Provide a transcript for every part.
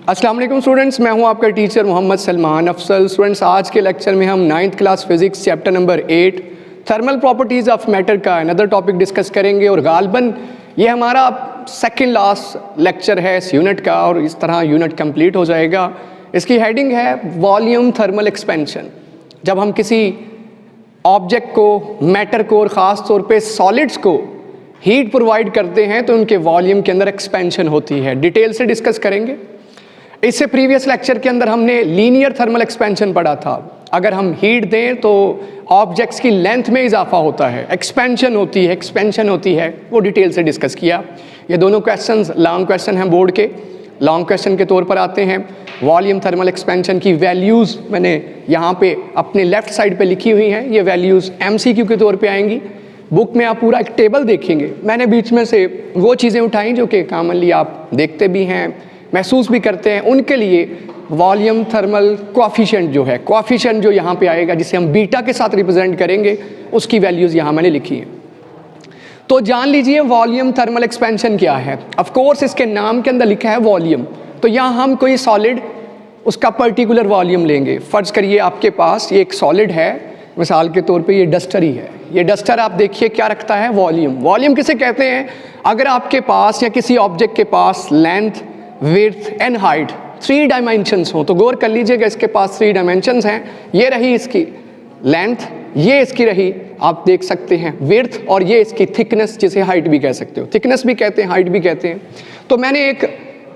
अस्सलाम वालेकुम स्टूडेंट्स, मैं हूं आपका टीचर मोहम्मद सलमान अफसल। स्टूडेंट्स, आज के लेक्चर में हम 9th class physics chapter number 8 thermal properties of matter का अनदर टॉपिक डिस्कस करेंगे। और गालबन ये हमारा सेकंड लास्ट लेक्चर है इस यूनिट का और इस तरह यूनिट कंप्लीट हो जाएगा। इसकी हेडिंग है वॉल्यूम थर्मल एक्सपेंशन। जब हम किसी ऑब्जेक्ट को, मैटर को और ख़ास तौर पे सॉलिड्स को हीट प्रोवाइड करते हैं तो उनके वॉल्यूम के अंदर एक्सपेंशन होती है। डिटेल से डिस्कस करेंगे। इससे प्रीवियस लेक्चर के अंदर हमने लीनियर थर्मल एक्सपेंशन पढ़ा था। अगर हम हीट दें तो ऑब्जेक्ट्स की लेंथ में इजाफा होता है, एक्सपेंशन होती है, एक्सपेंशन होती है, वो डिटेल से डिस्कस किया। ये दोनों क्वेश्चंस लॉन्ग क्वेश्चन हैं बोर्ड के। लॉन्ग क्वेश्चन के तौर पर आते हैं। वॉल्यूम थर्मल एक्सपेंशन की वैल्यूज़ मैंने यहाँ पे अपने लेफ्ट साइड पे लिखी हुई हैं। ये वैल्यूज़ MCQ के तौर पे आएंगी। बुक में आप पूरा एक टेबल देखेंगे। मैंने बीच में से वो चीज़ें उठाई जो कि कॉमनली आप देखते भी हैं, महसूस भी करते हैं। उनके लिए वॉल्यूम थर्मल कोएफिशिएंट जो है, कोएफिशिएंट जो यहाँ पे आएगा जिसे हम बीटा के साथ रिप्रेजेंट करेंगे, उसकी वैल्यूज़ यहाँ मैंने लिखी है। तो जान लीजिए वॉल्यूम थर्मल एक्सपेंशन क्या है। ऑफ कोर्स इसके नाम के अंदर लिखा है वॉल्यूम। तो यहाँ हम कोई सॉलिड, उसका पर्टिकुलर वॉल्यूम लेंगे। फ़र्ज़ करिए आपके पास ये एक सॉलिड है, मिसाल के तौर पे ये डस्टर ही है। ये डस्टर आप देखिए क्या रखता है, वॉल्यूम। वॉल्यूम किसे कहते हैं? अगर आपके पास या किसी ऑब्जेक्ट के पास length, width and height 3 dimensions हो, तो गौर कर लीजिएगा इसके पास 3 डायमेंशंस हैं। ये रही इसकी लेंथ, ये इसकी रही, आप देख सकते हैं विड्थ, और ये इसकी थिकनेस, जिसे हाइट भी कह सकते हो। थिकनेस भी कहते हैं, हाइट भी कहते हैं। तो मैंने एक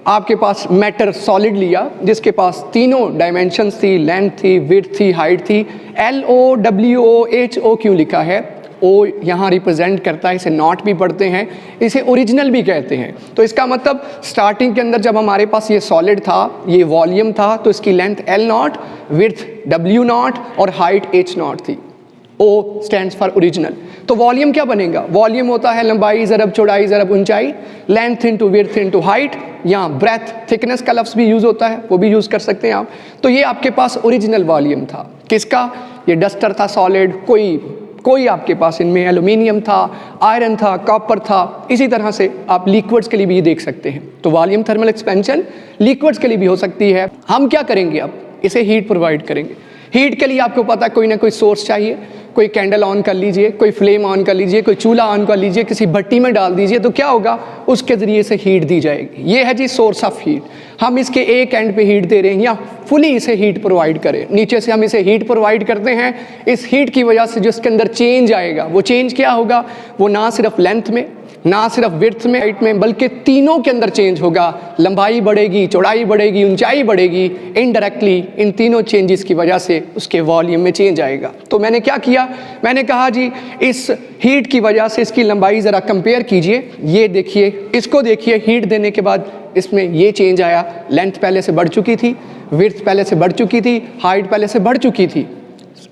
आपके पास मैटर सॉलिड लिया जिसके पास तीनों डायमेंशंस थी, लेंथ थी, विड्थ थी, हाइट थी। LOWOHO क्यों लिखा है? ओ यहाँ रिप्रेजेंट करता है, इसे नॉट भी पढ़ते हैं, इसे ओरिजिनल भी कहते हैं। तो इसका मतलब स्टार्टिंग के अंदर जब हमारे पास ये सॉलिड था, ये वॉल्यूम था, तो इसकी लेंथ L0, विड्थ W0 और हाइट H0 थी। O stands for original. तो वॉल्यूम क्या बनेगा? वॉल्यूम होता है लंबाई ज़रब चौड़ाई ज़रब ऊंचाई, length into width into height. यहाँ ब्रेथ, थिकनेस का लफ्ज़ भी यूज़ होता है, वो भी यूज़ कर सकते हैं आप। तो ये आपके पास ओरिजिनल वॉल्यूम था। किसका? ये डस्टर था सॉलिड। कोई आपके पास इनमें एल्यूमिनियम था, आयरन था, कॉपर था। इसी तरह से आप लिक्विड्स के लिए भी ये देख सकते हैं। तो वॉल्यूम थर्मल एक्सपेंशन लिक्विड्स के लिए भी हो सकती है। हम क्या करेंगे? अब इसे हीट प्रोवाइड करेंगे। हीट के लिए आपको पता है कोई ना कोई सोर्स चाहिए। कोई कैंडल ऑन कर लीजिए, कोई फ्लेम ऑन कर लीजिए, कोई चूल्हा ऑन कर लीजिए, किसी भट्टी में डाल दीजिए, तो क्या होगा? उसके ज़रिए से हीट दी जाएगी। ये है जी सोर्स ऑफ हीट। हम इसके एक एंड पे हीट दे रहे हैं या फुली इसे हीट प्रोवाइड करें। नीचे से हम इसे हीट प्रोवाइड करते हैं। इस हीट की वजह से जो इसके अंदर चेंज आएगा, वो चेंज क्या होगा? वो ना सिर्फ लेंथ में, ना सिर्फ विड्थ में, हाइट में, बल्कि तीनों के अंदर चेंज होगा। लंबाई बढ़ेगी, चौड़ाई बढ़ेगी, ऊंचाई बढ़ेगी। इनडायरेक्टली इन तीनों चेंजेस की वजह से उसके वॉल्यूम में चेंज आएगा। तो मैंने क्या किया? मैंने कहा जी इस हीट की वजह से इसकी लंबाई ज़रा कंपेयर कीजिए। ये देखिए, इसको देखिए, हीट देने के बाद इसमें ये चेंज आया। लेंथ पहले से बढ़ चुकी थी, विड्थ पहले से बढ़ चुकी थी, हाइट पहले से बढ़ चुकी थी।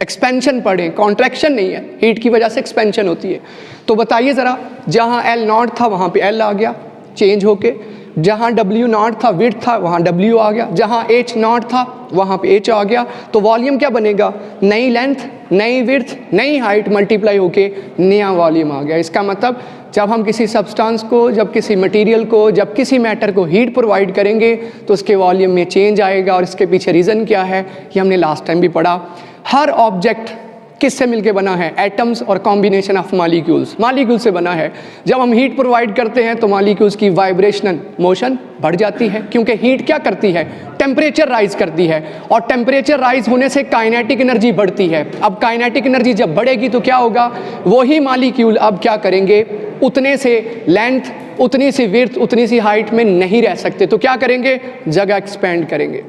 एक्सपेंशन पढ़ें, कॉन्ट्रैक्शन नहीं है। हीट की वजह से एक्सपेंशन होती है। तो बताइए ज़रा, जहाँ L0 था वहाँ पे L आ गया चेंज होके, जहाँ W0 था, विड्थ था, वहाँ W आ गया, जहाँ H0 था वहाँ पे H आ गया। तो वॉल्यूम क्या बनेगा? नई लेंथ, नई विड्थ, नई हाइट मल्टीप्लाई होके नया वॉल्यूम आ गया। इसका मतलब जब हम किसी सब्सटेंस को, जब किसी मटेरियल को, जब किसी मैटर को हीट प्रोवाइड करेंगे तो उसके वॉल्यूम में चेंज आएगा। और इसके पीछे रीज़न क्या है ये हमने लास्ट टाइम भी पढ़ा। हर ऑब्जेक्ट किससे मिलके बना है? एटम्स और कॉम्बिनेशन ऑफ मॉलिक्यूल्स, मॉलिक्यूल से बना है। जब हम हीट प्रोवाइड करते हैं तो मॉलिक्यूल्स की वाइब्रेशनल मोशन बढ़ जाती है, क्योंकि हीट क्या करती है? टेम्परेचर राइज करती है, और टेम्परेचर राइज होने से काइनेटिक एनर्जी बढ़ती है। अब काइनेटिक एनर्जी जब बढ़ेगी तो क्या होगा? वही मॉलिक्यूल अब क्या करेंगे? उतने से लेंथ, उतनी सी विड्थ, उतनी सी हाइट में नहीं रह सकते, तो क्या करेंगे? जगह एक्सपेंड करेंगे,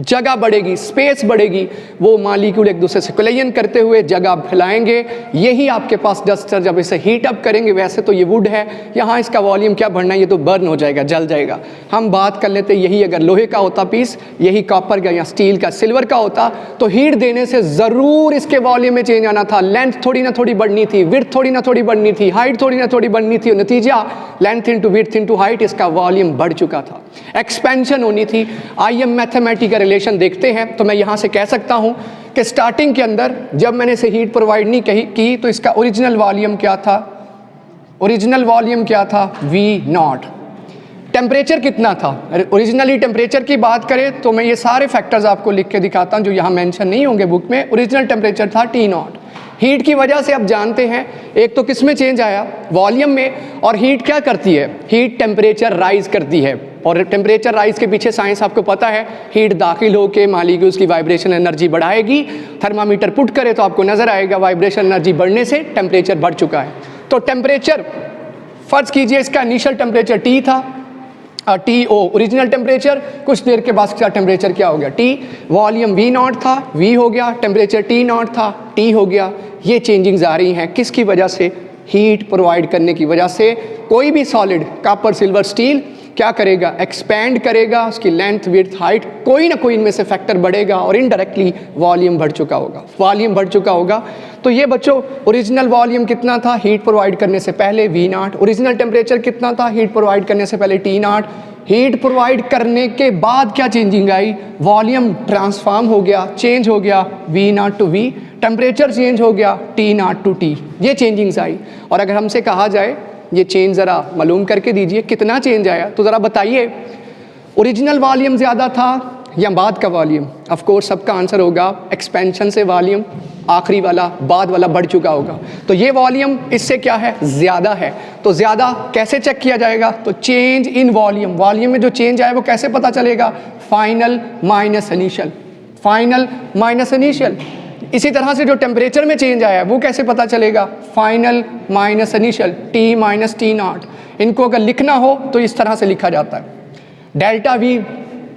जगह बढ़ेगी, स्पेस बढ़ेगी। वो मॉलिक्यूल एक दूसरे से कोलिजन करते हुए जगह फैलाएंगे। यही आपके पास डस्टर जब इसे हीट अप करेंगे, वैसे तो ये वुड है, यहाँ इसका वॉल्यूम क्या बढ़ना है? ये तो बर्न हो जाएगा, जल जाएगा। हम बात कर लेते यही अगर लोहे का होता पीस, यही कॉपर का या स्टील का, सिल्वर का होता, तो हीट देने से ज़रूर इसके वॉल्यूम में चेंज आना था। लेंथ थोड़ी ना थोड़ी बढ़नी थी, विड्थ थोड़ी ना थोड़ी बढ़नी थी, हाइट थोड़ी ना थोड़ी बढ़नी थी। नतीजा length into width into height, इसका वॉल्यूम बढ़ चुका था, एक्सपेंशन होनी थी। आइए मैथमेटिकल रिलेशन देखते हैं। तो मैं यहाँ से कह सकता हूँ कि स्टार्टिंग के अंदर जब मैंने इसे हीट प्रोवाइड नहीं की तो इसका ओरिजिनल वॉल्यूम क्या था? ओरिजिनल वॉल्यूम क्या था? V0। टेम्परेचर कितना था, ओरिजिनली टेम्परेचर की बात करें तो मैं ये सारे फैक्टर्स आपको लिख के दिखाता हूँ जो यहाँ मेंशन नहीं होंगे बुक में। ओरिजिनल टेम्परेचर था T0। हीट की वजह से आप जानते हैं एक तो किस में चेंज आया, वॉल्यूम में। और हीट क्या करती है, हीट टेम्परेचर राइज करती है, और टेम्परेचर राइज के पीछे साइंस आपको पता है, हीट दाखिल होकर मालिक्यूल्स की वाइब्रेशन एनर्जी बढ़ाएगी। थर्मामीटर पुट करे तो आपको नजर आएगा वाइब्रेशन एनर्जी बढ़ने से टेम्परेचर बढ़ चुका है। तो टेम्परेचर फर्ज कीजिए इसका इनिशियल टेम्परेचर T था, TO ओरिजिनल टेम्परेचर, कुछ देर के बाद इसका टेम्परेचर क्या हो गया T, वॉल्यूम V0 था, V हो गया, टेम्परेचर T0 था, T हो गया। ये चेंजिंग्स आ रही हैं किसकी वजह से, हीट प्रोवाइड करने की वजह से। कोई भी सॉलिड कॉपर सिल्वर स्टील क्या करेगा, एक्सपैंड करेगा, उसकी लेंथ विड्थ हाइट कोई ना कोई इनमें से फैक्टर बढ़ेगा और इनडायरेक्टली वॉल्यूम बढ़ चुका होगा, वॉल्यूम बढ़ चुका होगा। तो ये बच्चों ओरिजिनल वॉल्यूम कितना था हीट प्रोवाइड करने से पहले V0, ओरिजिनल टेम्परेचर कितना था हीट प्रोवाइड करने से पहले T0, हीट प्रोवाइड करने के बाद क्या चेंजिंग आई, वॉल्यूम ट्रांसफॉर्म हो गया, चेंज हो गया V0 to V, temperature change हो गया T0 टू T, ये चेंजिंग्स आई। और अगर हमसे कहा जाए ये चेंज ज़रा मालूम करके दीजिए कितना चेंज आया, तो ज़रा बताइए ओरिजिनल वॉल्यूम ज़्यादा था या बाद का वॉल्यूम। ऑफ कोर्स सबका आंसर होगा एक्सपेंशन से वॉल्यूम आखिरी वाला बाद वाला बढ़ चुका होगा। तो ये वॉल्यूम इससे क्या है, ज़्यादा है। तो ज़्यादा कैसे चेक किया जाएगा, तो चेंज इन वॉल्यूम, वॉल्यूम में जो चेंज आए वो कैसे पता चलेगा, final minus initial, final minus initial. इसी तरह से जो टेम्परेचर में चेंज आया वो कैसे पता चलेगा, final minus initial, T minus T0। इनको अगर लिखना हो तो इस तरह से लिखा जाता है। डेल्टा V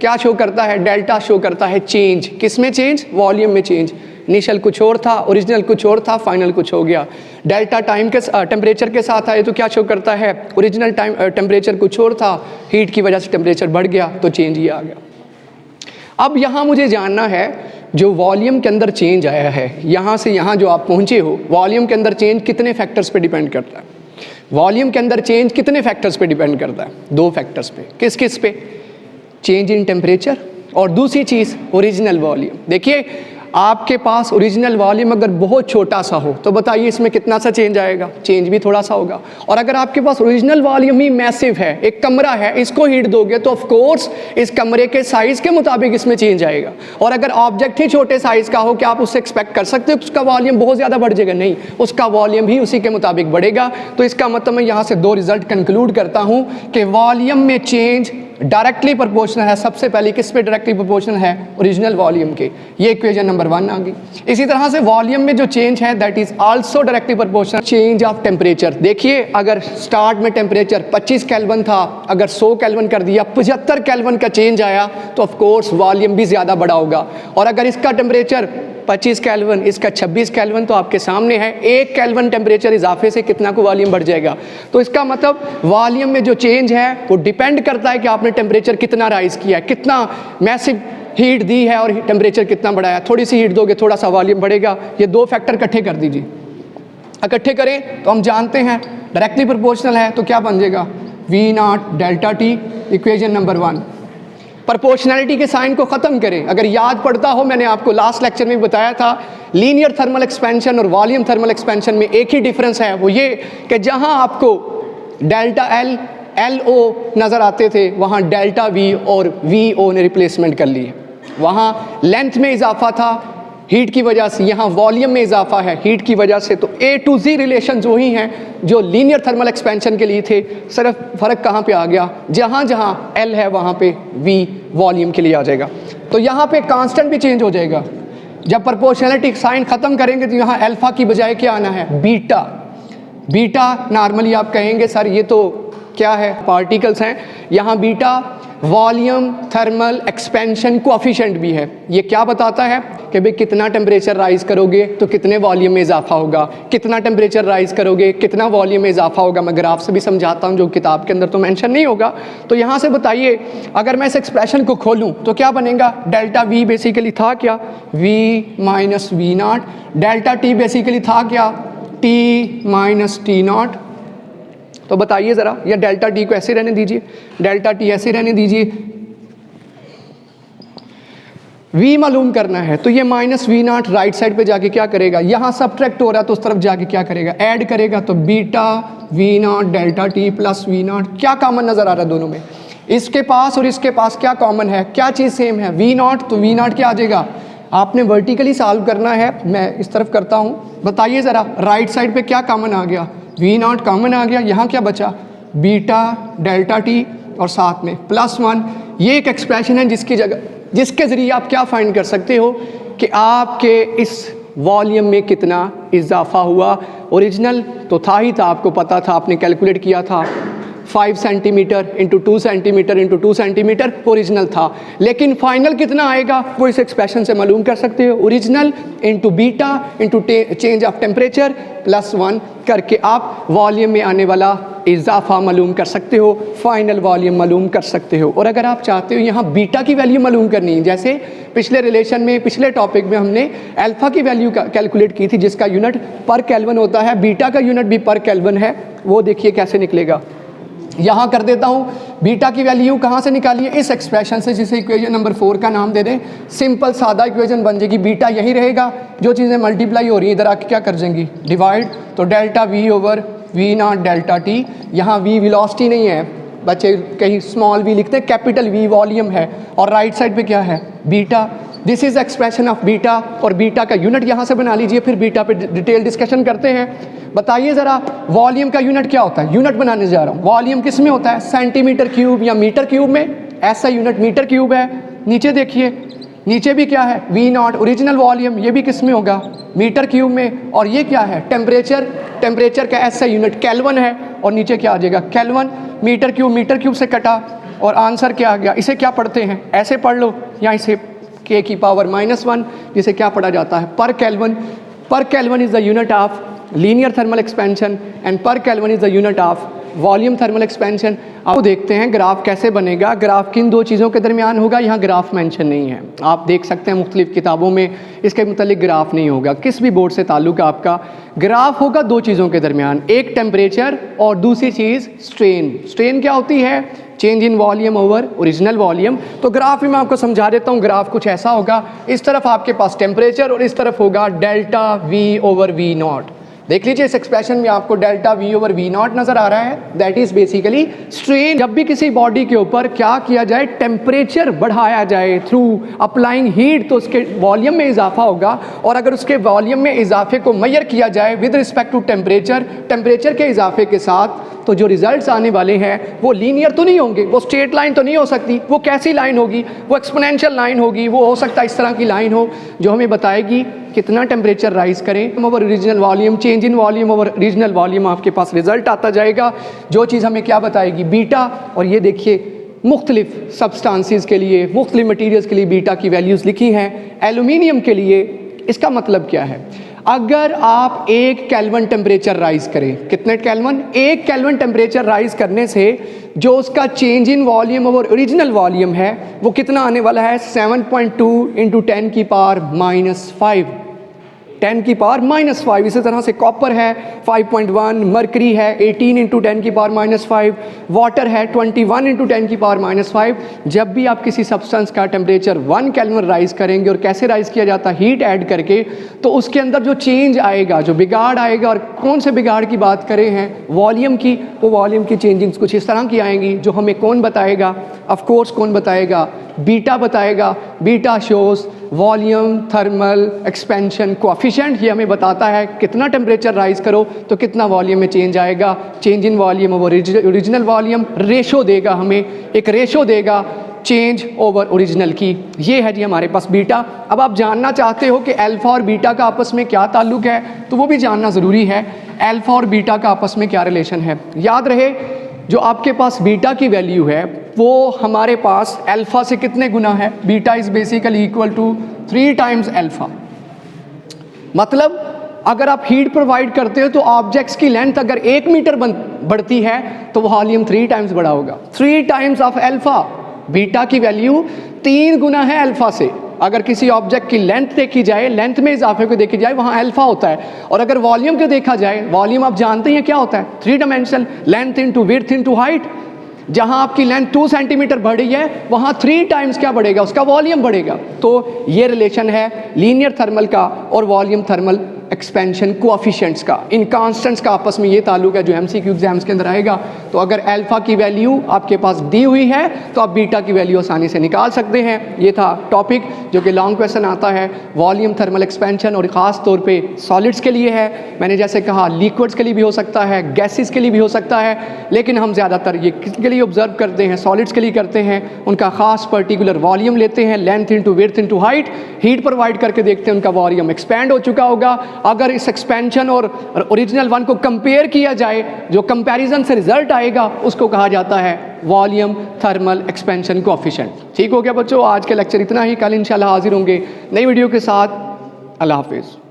क्या शो करता है, डेल्टा शो करता है चेंज, किस में चेंज, वॉल्यूम में चेंज। इनिशियल कुछ और था, ओरिजिनल कुछ और था, फाइनल कुछ हो गया। डेल्टा टाइम के टेम्परेचर के साथ आए तो क्या शो करता है, ओरिजिनल टाइम टेम्परेचर कुछ और था, हीट की वजह से टेम्परेचर बढ़ गया तो चेंज ही आ गया। अब यहाँ मुझे जानना है जो वॉल्यूम के अंदर चेंज आया है, यहाँ से यहाँ जो आप पहुँचे हो, वॉल्यूम के अंदर चेंज कितने फैक्टर्स पे डिपेंड करता है, वॉल्यूम के अंदर चेंज कितने फैक्टर्स पे डिपेंड करता है, दो फैक्टर्स पे। किस किस पे, चेंज इन टेम्परेचर और दूसरी चीज़ ओरिजिनल वॉल्यूम। देखिए आपके पास ओरिजिनल वॉल्यूम अगर बहुत छोटा सा हो तो बताइए इसमें कितना सा चेंज आएगा, चेंज भी थोड़ा सा होगा। और अगर आपके पास ओरिजिनल वॉल्यूम ही मैसिव है, एक कमरा है, इसको हीट दोगे तो ऑफ कोर्स इस कमरे के साइज के मुताबिक इसमें चेंज आएगा। और अगर ऑब्जेक्ट ही छोटे साइज का हो, क्या आप उससे एक्सपेक्ट कर सकते हो उसका वॉल्यूम बहुत ज़्यादा बढ़ जाएगा, नहीं, उसका वॉल्यूम भी उसी के मुताबिक बढ़ेगा। तो इसका मतलब मैं यहाँ से दो रिजल्ट कंक्लूड करता हूँ कि वॉल्यूम में चेंज डायरेक्टली प्रोपोर्शनल है। सबसे पहले किस पे डायरेक्टली प्रोपोर्शनल है, ओरिजिनल वॉल्यूम के। ये इक्वेशन नंबर 1 आ गई। इसी तरह से वॉल्यूम में जो चेंज है that is also directly proportional change of temperature. देखिए अगर स्टार्ट में टेम्परेचर 25 केल्विन था, अगर 100 केल्विन कर दिया, 75 केल्विन का चेंज आया तो ऑफ कोर्स वॉल्यूम भी ज़्यादा बड़ा होगा। और अगर इसका टेम्परेचर 25 केल्विन, इसका 26 केल्विन, तो आपके सामने है 1 केल्विन टेम्परेचर इजाफे से कितना को वॉल्यूम बढ़ जाएगा। तो इसका मतलब वॉल्यूम में जो चेंज है वो डिपेंड करता है कि आपने टेम्परेचर कितना राइज किया है, कितना मैसिव हीट दी है और टेम्परेचर कितना बढ़ाया। थोड़ी सी हीट दोगे थोड़ा सा वॉल्यूम बढ़ेगा। ये दो फैक्टर इकट्ठे कर दीजिए, इकट्ठे करें तो हम जानते हैं डायरेक्टली प्रोपोर्शनल है तो क्या बन जाएगा, V0 delta T, equation number 1। Proportionality के साइन को ख़त्म करें। अगर याद पड़ता हो, मैंने आपको लास्ट लेक्चर में बताया था लीनियर थर्मल एक्सपेंशन और वॉल्यूम थर्मल एक्सपेंशन में एक ही डिफरेंस है, वो ये कि जहां आपको डेल्टा L LO नज़र आते थे वहाँ डेल्टा V और VO ने रिप्लेसमेंट कर ली है। वहाँ लेंथ में इजाफा था हीट की वजह से, यहाँ वॉल्यूम में इजाफा है हीट की वजह से। तो A to Z रिलेशन वही हैं जो लीनियर थर्मल एक्सपेंशन के लिए थे, सिर्फ फ़र्क कहाँ पे आ गया, जहाँ जहाँ L है वहाँ पे V वॉल्यूम के लिए आ जाएगा। तो यहाँ पे कांस्टेंट भी चेंज हो जाएगा। जब प्रोपोर्शनैलिटी साइन ख़त्म करेंगे तो यहाँ अल्फ़ा की बजाय क्या आना है, बीटा। बीटा नॉर्मली आप कहेंगे सर ये तो क्या है, पार्टिकल्स हैं। यहाँ beta volume thermal expansion coefficient भी है। ये क्या बताता है कि भाई कितना टेम्परेचर राइज करोगे तो कितने वॉल्यूम में इजाफा होगा, कितना टेम्परेचर राइज करोगे कितना वॉल्यूम में इजाफा होगा। मैं ग्राफ से भी समझाता हूँ जो किताब के अंदर तो मेंशन नहीं होगा। तो यहाँ से बताइए अगर मैं इस एक्सप्रेशन को खोलूँ तो क्या बनेगा, डेल्टा V बेसिकली था क्या, V minus V0, delta T basically था क्या, T माइनस T0। तो बताइए ज़रा, या डेल्टा T को ऐसे रहने दीजिए, डेल्टा T ऐसे रहने दीजिए। V मालूम करना है तो ये माइनस V0 राइट साइड पे जाके क्या करेगा, यहाँ सब्ट्रैक्ट हो रहा है तो उस तरफ जाके क्या करेगा, ऐड करेगा। तो beta V0 delta T plus V0, क्या कॉमन नज़र आ रहा है दोनों में, इसके पास और इसके पास क्या कॉमन है, क्या चीज़ सेम है, वी नॉट, तो वी नॉट क्या आ जाएगा, आपने वर्टिकली सॉल्व करना है, मैं इस तरफ करता हूँ। बताइए ज़रा राइट साइड पे क्या कॉमन आ गया, वी नॉट कॉमन आ गया, यहाँ क्या बचा, बीटा डेल्टा टी और साथ में +1। ये एक एक्सप्रेशन है जिसके ज़रिए आप क्या फाइंड कर सकते हो कि आपके इस वॉल्यूम में कितना इजाफा हुआ। ओरिजिनल तो था ही था, आपको पता था, आपने कैलकुलेट किया था 5 centimetre into 2 centimetre into 2 centimetre original था, लेकिन फाइनल कितना आएगा वो इस एक्सप्रेशन से मालूम कर सकते हो। Original into beta into change of temperature +1 करके आप वॉल्यूम में आने वाला इजाफा मालूम कर सकते हो, फाइनल वॉल्यूम मालूम कर सकते हो। और अगर आप चाहते हो यहाँ बीटा की वैल्यू मालूम करनी है, जैसे पिछले रिलेशन में, पिछले टॉपिक में हमने अल्फ़ा की वैल्यू कैलकुलेट की थी जिसका यूनिट पर केल्विन होता है, बीटा का यूनिट भी पर केल्विन है, वो देखिए कैसे निकलेगा। यहाँ कर देता हूँ, बीटा की वैल्यू कहाँ से निकालिए, इस एक्सप्रेशन से, जिसे इक्वेशन नंबर 4 का नाम दे दें। सिंपल सादा इक्वेशन बन जाएगी, बीटा यही रहेगा, जो चीज़ें मल्टीप्लाई हो रही हैं इधर आके क्या कर जाएंगी, डिवाइड, तो delta V over V naught delta T. यहाँ वी वेलोसिटी नहीं है बच्चे, कहीं स्मॉल वी लिखते हैं, कैपिटल वी वॉल्यूम है, और राइट साइड पे क्या है, beta. This is expression of beta, और बीटा का यूनिट यहाँ से बना लीजिए, फिर बीटा पे डिटेल डिस्कशन करते हैं। बताइए ज़रा वॉल्यूम का यूनिट क्या होता है, यूनिट बनाने जा रहा हूँ। वॉल्यूम किस में होता है, सेंटीमीटर क्यूब या मीटर क्यूब में, ऐसा यूनिट मीटर क्यूब है। नीचे देखिए, नीचे भी क्या है, वी नॉट, ओरिजिनल वॉल्यूम, ये भी किस में होगा, मीटर क्यूब में। और ये क्या है, टेम्परेचर, टेम्परेचर का ऐसा यूनिट केल्विन है, और नीचे क्या आ जाएगा, केल्विन। मीटर क्यूब से कटा, और आंसर क्या आ गया। इसे क्या पढ़ते हैं, ऐसे पढ़ लो, या इसे k की पावर -1, जिसे क्या पढ़ा जाता है, पर केल्विन। पर kelvin is the unit of linear thermal expansion and पर kelvin is the unit of volume thermal expansion. आप देखते हैं ग्राफ कैसे बनेगा, ग्राफ किन दो चीज़ों के दरमियान होगा, यहाँ ग्राफ मेंशन नहीं है। आप देख सकते हैं मुख्तलिफ किताबों में इसके मुतालिक ग्राफ नहीं होगा, किस भी बोर्ड से ताल्लुक है आपका। ग्राफ होगा दो चीज़ों के दरमियान, एक टेम्परेचर और दूसरी चीज़ स्ट्रेन। स्ट्रेन क्या होती है, change in volume over original volume. तो ग्राफ में मैं आपको समझा देता हूँ, ग्राफ कुछ ऐसा होगा, इस तरफ आपके पास टेम्परेचर और इस तरफ होगा delta V over V naught. देख लीजिए इस एक्सप्रेशन में आपको delta V over V naught नजर आ रहा है, दैट इज बेसिकली स्ट्रेन। जब भी किसी बॉडी के ऊपर क्या किया जाए, टेम्परेचर बढ़ाया जाए थ्रू अप्लाइंग हीट, तो उसके वॉल्यूम में इजाफा होगा। और अगर उसके वॉल्यूम में इजाफे को मेजर किया जाए with respect to temperature, temperature के इजाफे के साथ, तो जो रिजल्ट्स आने वाले हैं वो लीनियर तो नहीं होंगे, वो स्ट्रेट लाइन तो नहीं हो सकती, वो कैसी लाइन होगी, वो एक्सपोनेंशियल लाइन होगी। वो हो सकता है इस तरह की लाइन हो जो हमें बताएगी कितना टेम्परेचर राइज करें over original volume, change in volume over original volume. आपके पास रिजल्ट आता जाएगा, जो चीज़ हमें क्या बताएगी, बीटा। और ये देखिए मुख्तलिफ सब्सटेंसेस के लिए, मुख्तलिफ मटीरियल्स के लिए बीटा की वैल्यूज़ लिखी हैं। एल्यूमिनियम के लिए इसका मतलब क्या है, अगर आप 1 केल्विन टेम्परेचर राइज करें, कितने केल्विन, 1 केल्विन टेम्परेचर राइज करने से जो उसका चेंज इन वॉल्यूम और ओरिजिनल वॉल्यूम है वो कितना आने वाला है, 7.2 इंटू 10 की पावर -5, 10 की पावर -5। इसी तरह से कॉपर है 5.1, मरकरी है 18 इंटू 10 की पावर -5, वाटर है 21 इंटू 10 की पावर -5। जब भी आप किसी सब्सटेंस का टेम्परेचर 1 केल्विन राइज करेंगे, और कैसे राइज किया जाता है, हीट ऐड करके, तो उसके अंदर जो चेंज आएगा, जो बिगाड़ आएगा, और कौन से बिगाड़ की बात करें हैं, वॉल्यूम की, वो वॉल्यूम की चेंजिंग्स कुछ इस तरह की आएंगी जो हमें कौन बताएगा, ऑफ कोर्स कौन बताएगा, बीटा बताएगा। Beta shows volume thermal expansion coefficient, ये हमें बताता है कितना टेम्परेचर राइज करो तो कितना वॉल्यूम में चेंज आएगा, change in volume over original volume. Ratio देगा हमें, एक रेशो देगा चेंज ओवर ओरिजिनल की। ये है जी हमारे पास बीटा। अब आप जानना चाहते हो कि अल्फा और बीटा का आपस में क्या ताल्लुक है, तो वो भी जानना ज़रूरी है, अल्फा और बीटा का आपस में क्या रिलेशन है। याद रहे जो आपके पास बीटा की वैल्यू है वो हमारे पास अल्फा से कितने गुना है, beta is basically equal to 3 times alpha. मतलब अगर आप हीट प्रोवाइड करते हो तो ऑब्जेक्ट्स की लेंथ अगर 1 मीटर बढ़ती है तो वॉल्यूम 3 टाइम्स बड़ा होगा, 3 टाइम्स ऑफ अल्फा। बीटा की वैल्यू 3 गुना है अल्फा से। अगर किसी ऑब्जेक्ट की लेंथ देखी जाए, लेंथ में इजाफे को देखी जाए, वहाँ अल्फा होता है। और अगर वॉल्यूम को देखा जाए, वॉल्यूम आप जानते हैं क्या होता है, 3 dimensional, length into width into height. जहाँ आपकी लेंथ 2 सेंटीमीटर बढ़ी है, वहाँ 3 टाइम्स क्या बढ़ेगा, उसका वॉल्यूम बढ़ेगा। तो ये रिलेशन है लीनियर थर्मल का और वॉल्यूम थर्मल एक्सपेंशन कोएफिशिएंट्स का, इन कांस्टेंट्स का आपस में ये ताल्लुक है जो एमसीक्यू एग्जाम्स के अंदर आएगा। तो अगर अल्फा की वैल्यू आपके पास दी हुई है तो आप बीटा की वैल्यू आसानी से निकाल सकते हैं। ये था टॉपिक जो कि लॉन्ग क्वेश्चन आता है, वॉल्यूम थर्मल एक्सपेंशन, और ख़ास तौर पे सॉलिड्स के लिए है। मैंने जैसे कहा लिक्विड्स के लिए भी हो सकता है, गैसेस के लिए भी हो सकता है, लेकिन हम ज़्यादातर ये किसके लिए ऑब्जर्व करते हैं, सॉलिड्स के लिए करते हैं। उनका खास पर्टिकुलर वॉल्यूम लेते हैं, length into width into height, heat provide करके देखते हैं उनका वॉल्यूम एक्सपैंड हो चुका होगा। अगर इस एक्सपेंशन और ओरिजिनल वन को कंपेयर किया जाए, जो कंपैरिजन से रिजल्ट आएगा उसको कहा जाता है वॉल्यूम थर्मल एक्सपेंशन कोएफिशिएंट। ठीक हो गया बच्चों, आज के लेक्चर इतना ही। कल इंशाल्लाह हाजिर होंगे नई वीडियो के साथ। अल्लाह हाफिज़।